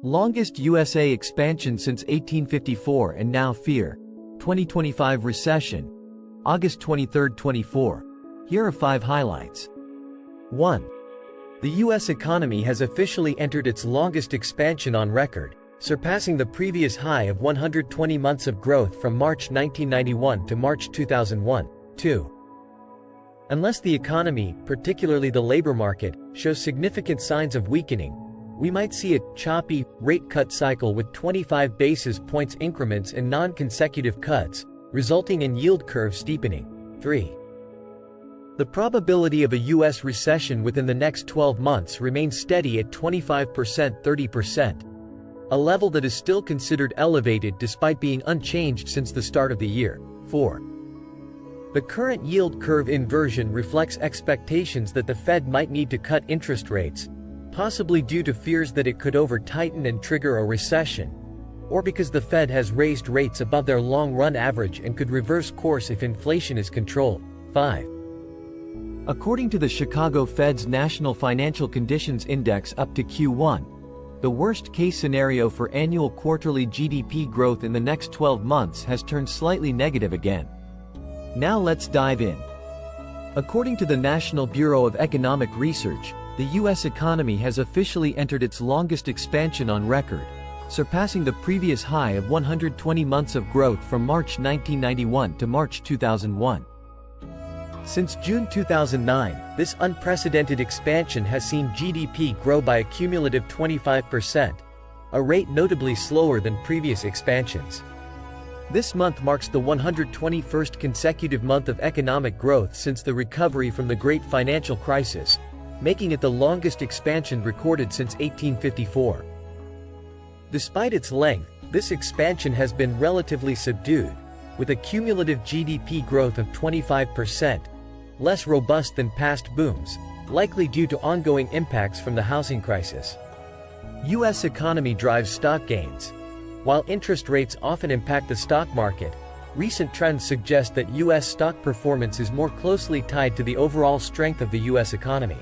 Longest USA expansion since 1854 and now fear. 2025 recession. August 23, 24. Here are 5 highlights. 1. The U.S. economy has officially entered its longest expansion on record, surpassing the previous high of 120 months of growth from March 1991 to March 2001. 2. Unless the economy, particularly the labor market, shows significant signs of weakening, we might see a choppy, rate-cut cycle with 25 basis points increments and non-consecutive cuts, resulting in yield curve steepening. 3. The probability of a U.S. recession within the next 12 months remains steady at 25%-30%, a level that is still considered elevated despite being unchanged since the start of the year. 4. The current yield curve inversion reflects expectations that the Fed might need to cut interest rates, possibly due to fears that it could over-tighten and trigger a recession, or because the Fed has raised rates above their long-run average and could reverse course if inflation is controlled. 5. According to the Chicago Fed's National Financial Conditions Index up to Q1, the worst-case scenario for annual quarterly GDP growth in the next 12 months has turned slightly negative again. Now let's dive in. According to the National Bureau of Economic Research, the U.S. economy has officially entered its longest expansion on record, surpassing the previous high of 120 months of growth from March 1991 to March 2001. Since June 2009, this unprecedented expansion has seen GDP grow by a cumulative 25%, a rate notably slower than previous expansions. This month marks the 121st consecutive month of economic growth since the recovery from the Great Financial Crisis, making it the longest expansion recorded since 1854. Despite its length, this expansion has been relatively subdued, with a cumulative GDP growth of 25%, less robust than past booms, likely due to ongoing impacts from the housing crisis. U.S. economy drives stock gains. While interest rates often impact the stock market, recent trends suggest that U.S. stock performance is more closely tied to the overall strength of the U.S. economy.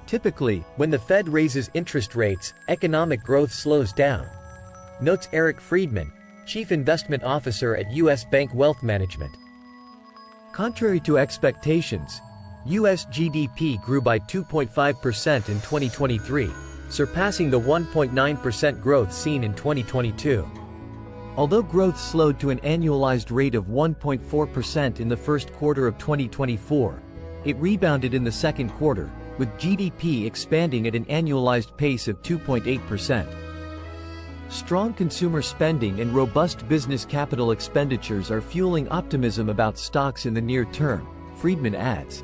Typically, when the Fed raises interest rates, economic growth slows down, notes Eric Friedman, Chief Investment Officer at U.S. Bank Wealth Management. Contrary to expectations, U.S. GDP grew by 2.5% in 2023, surpassing the 1.9% growth seen in 2022. Although growth slowed to an annualized rate of 1.4% in the first quarter of 2024, it rebounded in the second quarter, with GDP expanding at an annualized pace of 2.8%. Strong consumer spending and robust business capital expenditures are fueling optimism about stocks in the near term, Friedman adds.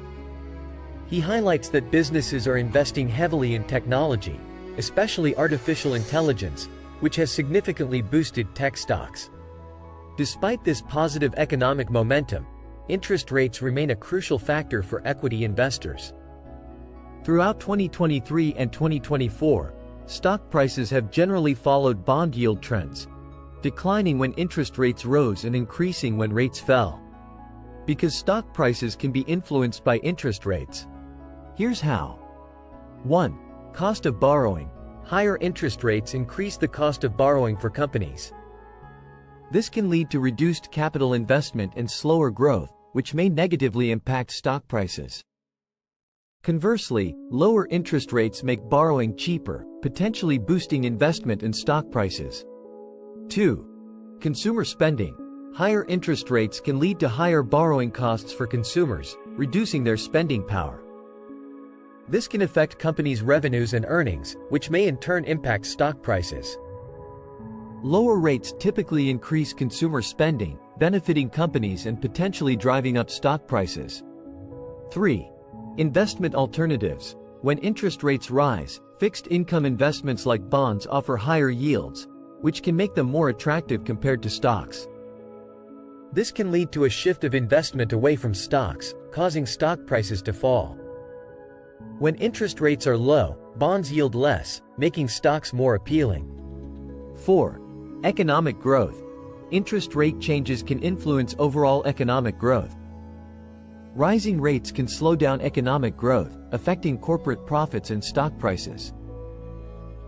He highlights that businesses are investing heavily in technology, especially artificial intelligence, which has significantly boosted tech stocks. Despite this positive economic momentum, interest rates remain a crucial factor for equity investors. Throughout 2023 and 2024, stock prices have generally followed bond yield trends, declining when interest rates rose and increasing when rates fell. Because stock prices can be influenced by interest rates. Here's how. 1. Cost of borrowing. Higher interest rates increase the cost of borrowing for companies. This can lead to reduced capital investment and slower growth, which may negatively impact stock prices. Conversely, lower interest rates make borrowing cheaper, potentially boosting investment and stock prices. 2. Consumer spending. Higher interest rates can lead to higher borrowing costs for consumers, reducing their spending power. This can affect companies' revenues and earnings, which may in turn impact stock prices. Lower rates typically increase consumer spending, benefiting companies and potentially driving up stock prices. 3. Investment alternatives. When interest rates rise, fixed income investments like bonds offer higher yields, which can make them more attractive compared to stocks. This can lead to a shift of investment away from stocks, causing stock prices to fall. When interest rates are low, bonds yield less, making stocks more appealing. 4. Economic growth. Interest rate changes can influence overall economic growth. Rising rates can slow down economic growth, affecting corporate profits and stock prices.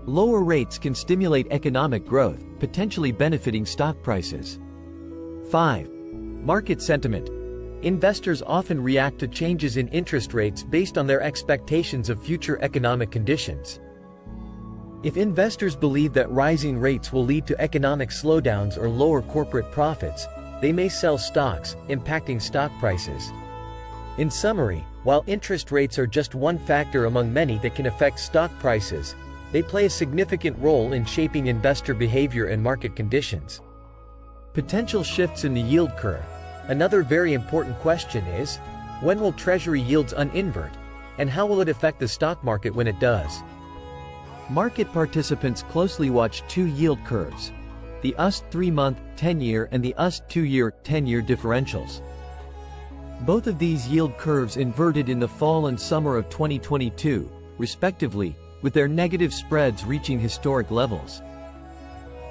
Lower rates can stimulate economic growth, potentially benefiting stock prices. 5. Market sentiment. Investors often react to changes in interest rates based on their expectations of future economic conditions. If investors believe that rising rates will lead to economic slowdowns or lower corporate profits, they may sell stocks, impacting stock prices. In summary, while interest rates are just one factor among many that can affect stock prices, they play a significant role in shaping investor behavior and market conditions. Potential shifts in the yield curve. Another very important question is, when will Treasury yields uninvert, and how will it affect the stock market when it does? Market participants closely watch two yield curves: the US 3-month, 10-year and the US 2-year, 10-year differentials. Both of these yield curves inverted in the fall and summer of 2022, respectively, with their negative spreads reaching historic levels.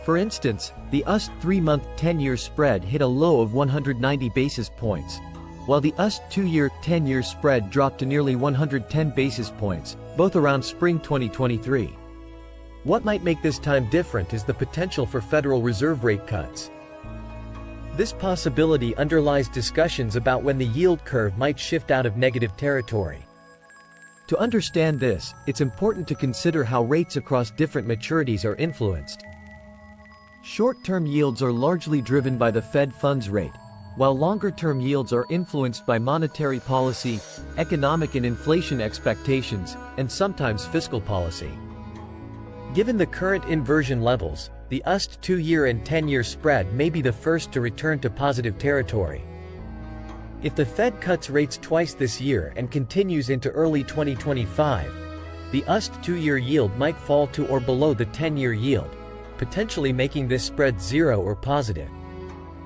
For instance, the US 3-month 10-year spread hit a low of 190 basis points, while the US 2-year 10-year spread dropped to nearly 110 basis points, both around spring 2023. What might make this time different is the potential for Federal Reserve rate cuts. This possibility underlies discussions about when the yield curve might shift out of negative territory. To understand this, it's important to consider how rates across different maturities are influenced. Short-term yields are largely driven by the Fed funds rate, while longer-term yields are influenced by monetary policy, economic and inflation expectations, and sometimes fiscal policy. Given the current inversion levels, the US 2-year and 10-year spread may be the first to return to positive territory. If the Fed cuts rates twice this year and continues into early 2025, the US 2-year yield might fall to or below the 10-year yield, potentially making this spread zero or positive.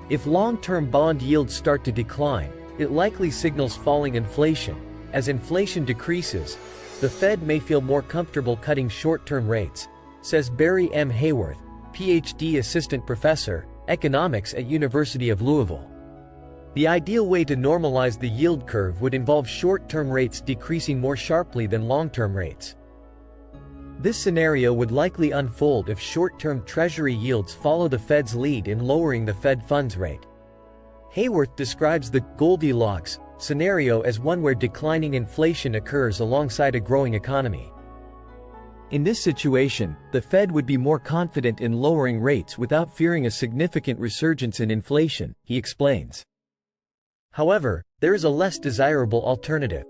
If long-term bond yields start to decline, it likely signals falling inflation. As inflation decreases, the Fed may feel more comfortable cutting short-term rates, says Barry M. Hayworth, PhD Assistant Professor, Economics at University of Louisville. The ideal way to normalize the yield curve would involve short-term rates decreasing more sharply than long-term rates. This scenario would likely unfold if short-term Treasury yields follow the Fed's lead in lowering the Fed funds rate. Hayworth describes the Goldilocks scenario as one where declining inflation occurs alongside a growing economy. In this situation, the Fed would be more confident in lowering rates without fearing a significant resurgence in inflation, he explains. However, there is a less desirable alternative.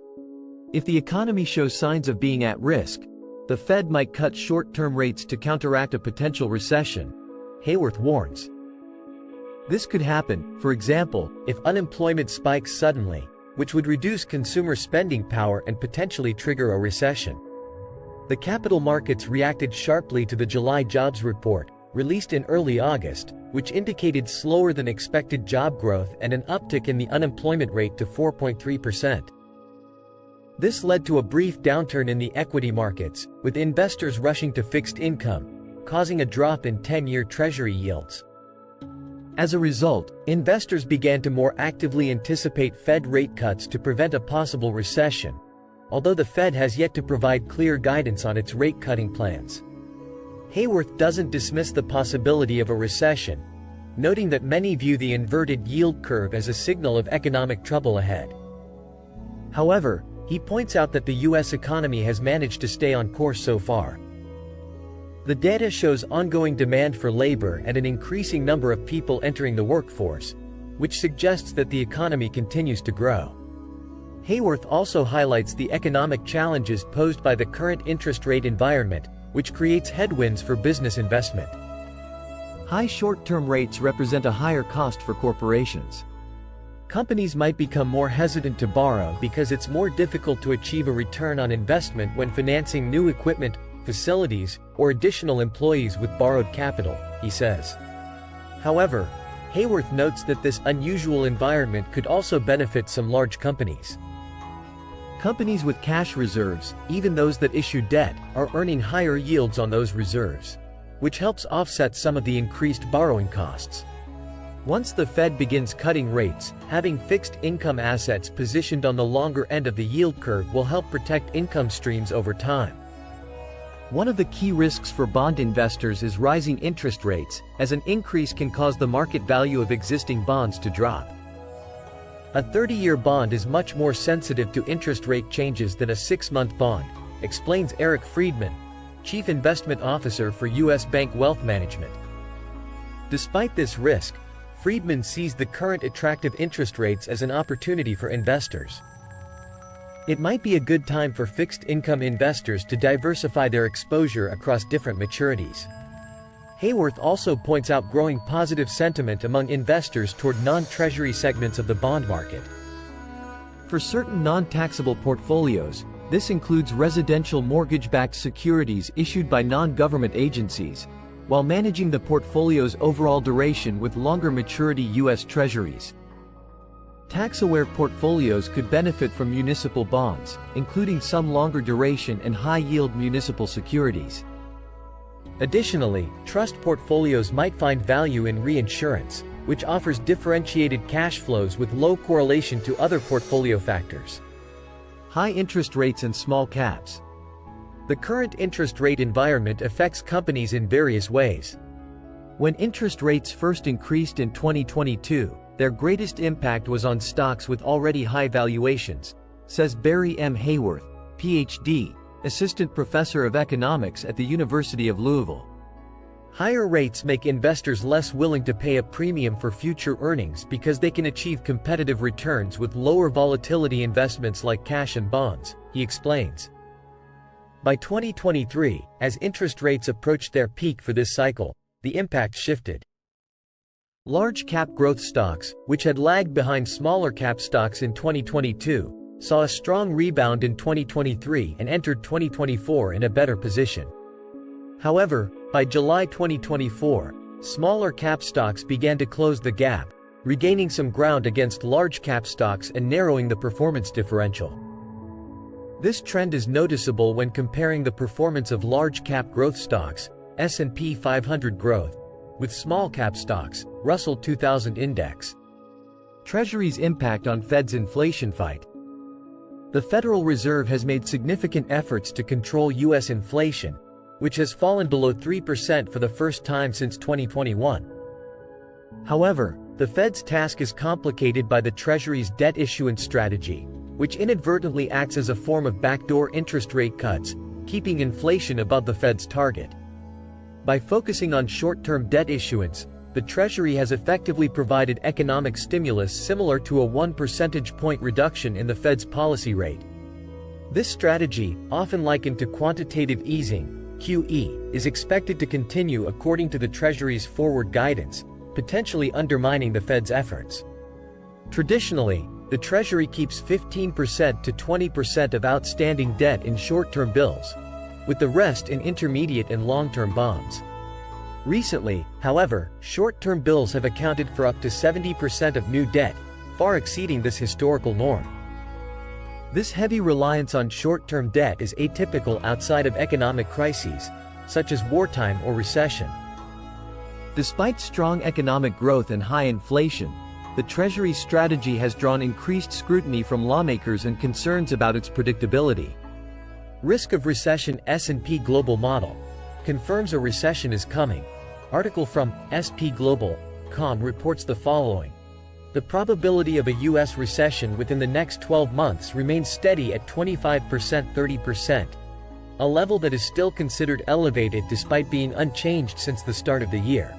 If the economy shows signs of being at risk, the Fed might cut short-term rates to counteract a potential recession, Hayworth warns. This could happen, for example, if unemployment spikes suddenly, which would reduce consumer spending power and potentially trigger a recession. The capital markets reacted sharply to the July jobs report, released in early August, which indicated slower than expected job growth and an uptick in the unemployment rate to 4.3%. This led to a brief downturn in the equity markets, with investors rushing to fixed income, causing a drop in 10-year Treasury yields. As a result, investors began to more actively anticipate Fed rate cuts to prevent a possible recession, although the Fed has yet to provide clear guidance on its rate-cutting plans. Hayworth doesn't dismiss the possibility of a recession, noting that many view the inverted yield curve as a signal of economic trouble ahead. However, he points out that the U.S. economy has managed to stay on course so far. The data shows ongoing demand for labor and an increasing number of people entering the workforce, which suggests that the economy continues to grow. Hayworth also highlights the economic challenges posed by the current interest rate environment, which creates headwinds for business investment. High short-term rates represent a higher cost for corporations. Companies might become more hesitant to borrow because it's more difficult to achieve a return on investment when financing new equipment, facilities, or additional employees with borrowed capital, he says. However, Hayworth notes that this unusual environment could also benefit some large companies. Companies with cash reserves, even those that issue debt, are earning higher yields on those reserves, which helps offset some of the increased borrowing costs. Once the Fed begins cutting rates, having fixed income assets positioned on the longer end of the yield curve will help protect income streams over time. One of the key risks for bond investors is rising interest rates, as an increase can cause the market value of existing bonds to drop. A 30-year bond is much more sensitive to interest rate changes than a 6-month bond, explains Eric Friedman, Chief Investment Officer for U.S. Bank Wealth Management. Despite this risk, Friedman sees the current attractive interest rates as an opportunity for investors. It might be a good time for fixed-income investors to diversify their exposure across different maturities. Hayworth also points out growing positive sentiment among investors toward non-treasury segments of the bond market. For certain non-taxable portfolios, this includes residential mortgage-backed securities issued by non-government agencies, while managing the portfolio's overall duration with longer maturity U.S. Treasuries. Tax-aware portfolios could benefit from municipal bonds, including some longer duration and high-yield municipal securities. Additionally, trust portfolios might find value in reinsurance, which offers differentiated cash flows with low correlation to other portfolio factors. High interest rates and small caps. The current interest rate environment affects companies in various ways. When interest rates first increased in 2022, their greatest impact was on stocks with already high valuations, says Barry M. Hayworth, Ph.D., Assistant Professor of Economics at the University of Louisville. Higher rates make investors less willing to pay a premium for future earnings because they can achieve competitive returns with lower volatility investments like cash and bonds, he explains. By 2023, as interest rates approached their peak for this cycle, the impact shifted. Large-cap growth stocks, which had lagged behind smaller-cap stocks in 2022, saw a strong rebound in 2023 and entered 2024 in a better position. However, by July 2024, smaller-cap stocks began to close the gap, regaining some ground against large-cap stocks and narrowing the performance differential. This trend is noticeable when comparing the performance of large-cap growth stocks, S&P 500 Growth, with small-cap stocks, Russell 2000 Index. Treasury's impact on Fed's inflation fight. The Federal Reserve has made significant efforts to control U.S. inflation, which has fallen below 3% for the first time since 2021. However, the Fed's task is complicated by the Treasury's debt issuance strategy, which inadvertently acts as a form of backdoor interest rate cuts, keeping inflation above the Fed's target. By focusing on short-term debt issuance, the Treasury has effectively provided economic stimulus similar to a 1 percentage point reduction in the Fed's policy rate. This strategy, often likened to quantitative easing, QE, is expected to continue according to the Treasury's forward guidance, potentially undermining the Fed's efforts. Traditionally, the Treasury keeps 15% to 20% of outstanding debt in short-term bills, with the rest in intermediate and long-term bonds. Recently, however, short-term bills have accounted for up to 70% of new debt, far exceeding this historical norm. This heavy reliance on short-term debt is atypical outside of economic crises, such as wartime or recession. Despite strong economic growth and high inflation, the Treasury's strategy has drawn increased scrutiny from lawmakers and concerns about its predictability. Risk of recession. S&P Global Model confirms a recession is coming. Article from spglobal.com reports the following. The probability of a U.S. recession within the next 12 months remains steady at 25%-30%, a level that is still considered elevated despite being unchanged since the start of the year.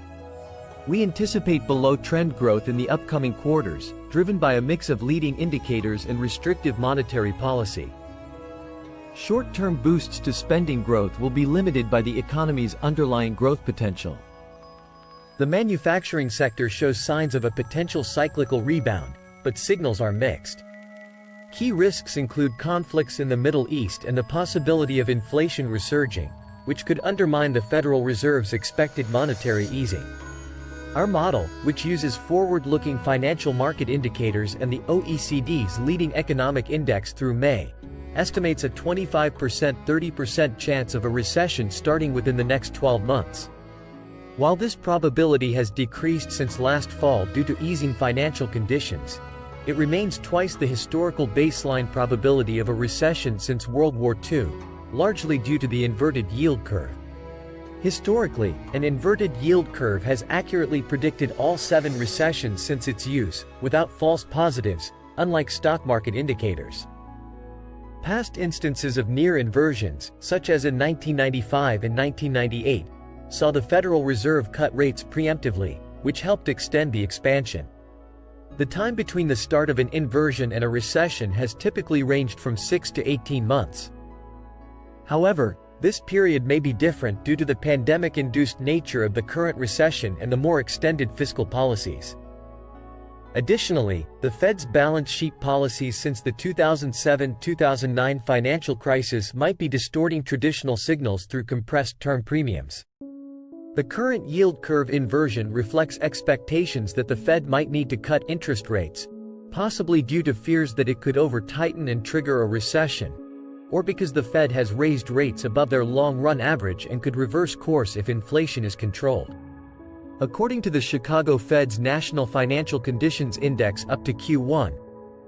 We anticipate below-trend growth in the upcoming quarters, driven by a mix of leading indicators and restrictive monetary policy. Short-term boosts to spending growth will be limited by the economy's underlying growth potential. The manufacturing sector shows signs of a potential cyclical rebound, but signals are mixed. Key risks include conflicts in the Middle East and the possibility of inflation resurging, which could undermine the Federal Reserve's expected monetary easing. Our model, which uses forward-looking financial market indicators and the OECD's leading economic index through May, estimates a 25%-30% chance of a recession starting within the next 12 months. While this probability has decreased since last fall due to easing financial conditions, it remains twice the historical baseline probability of a recession since World War II, largely due to the inverted yield curve. Historically, an inverted yield curve has accurately predicted all 7 recessions since its use, without false positives, unlike stock market indicators. Past instances of near inversions, such as in 1995 and 1998, saw the Federal Reserve cut rates preemptively, which helped extend the expansion. The time between the start of an inversion and a recession has typically ranged from 6 to 18 months. However, this period may be different due to the pandemic-induced nature of the current recession and the more extended fiscal policies. Additionally, the Fed's balance sheet policies since the 2007-2009 financial crisis might be distorting traditional signals through compressed term premiums. The current yield curve inversion reflects expectations that the Fed might need to cut interest rates, possibly due to fears that it could over-tighten and trigger a recession, or because the Fed has raised rates above their long-run average and could reverse course if inflation is controlled. According to the Chicago Fed's National Financial Conditions Index up to Q1,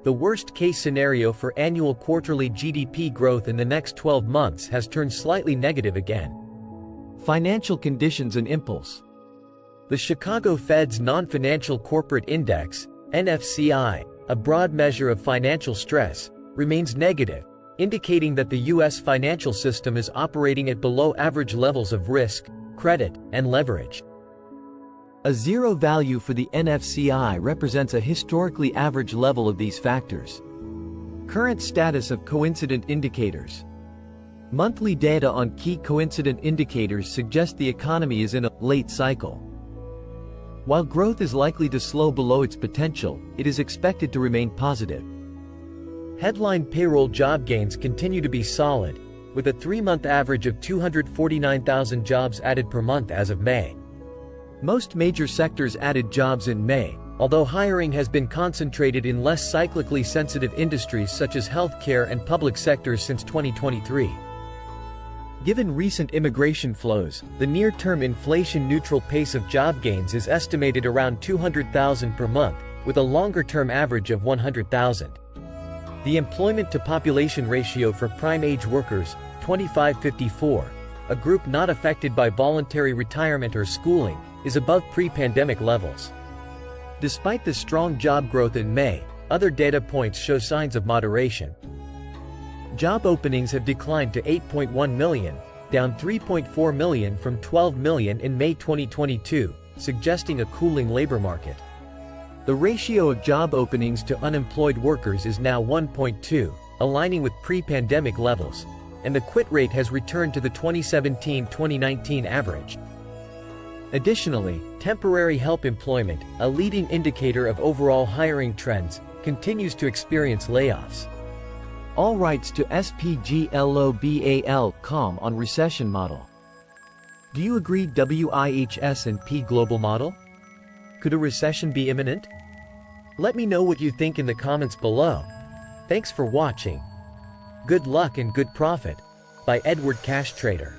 the worst-case scenario for annual quarterly GDP growth in the next 12 months has turned slightly negative again. Financial conditions and impulse. The Chicago Fed's Non-Financial Corporate Index, NFCI, a broad measure of financial stress, remains negative, indicating that the U.S. financial system is operating at below-average levels of risk, credit, and leverage. A zero value for the NFCI represents a historically average level of these factors. Current status of coincident indicators. Monthly data on key coincident indicators suggest the economy is in a late cycle. While growth is likely to slow below its potential, it is expected to remain positive. Headline payroll job gains continue to be solid, with a 3-month average of 249,000 jobs added per month as of May. Most major sectors added jobs in May, although hiring has been concentrated in less cyclically sensitive industries such as healthcare and public sectors since 2023. Given recent immigration flows, the near-term inflation-neutral pace of job gains is estimated around 200,000 per month, with a longer-term average of 100,000. The employment-to-population ratio for prime-age workers, 25-54, a group not affected by voluntary retirement or schooling, is above pre-pandemic levels. Despite the strong job growth in May, other data points show signs of moderation. Job openings have declined to 8.1 million, down 3.4 million from 12 million in May 2022, suggesting a cooling labor market. The ratio of job openings to unemployed workers is now 1.2, aligning with pre-pandemic levels, and the quit rate has returned to the 2017-2019 average. Additionally, temporary help employment, a leading indicator of overall hiring trends, continues to experience layoffs. All rights to SPGLOBAL.com on recession model. Do you agree WIHS&P global model? Could a recession be imminent? Let me know what you think in the comments below. Thanks for watching. Good luck and good profit. By Edward Cash Trader.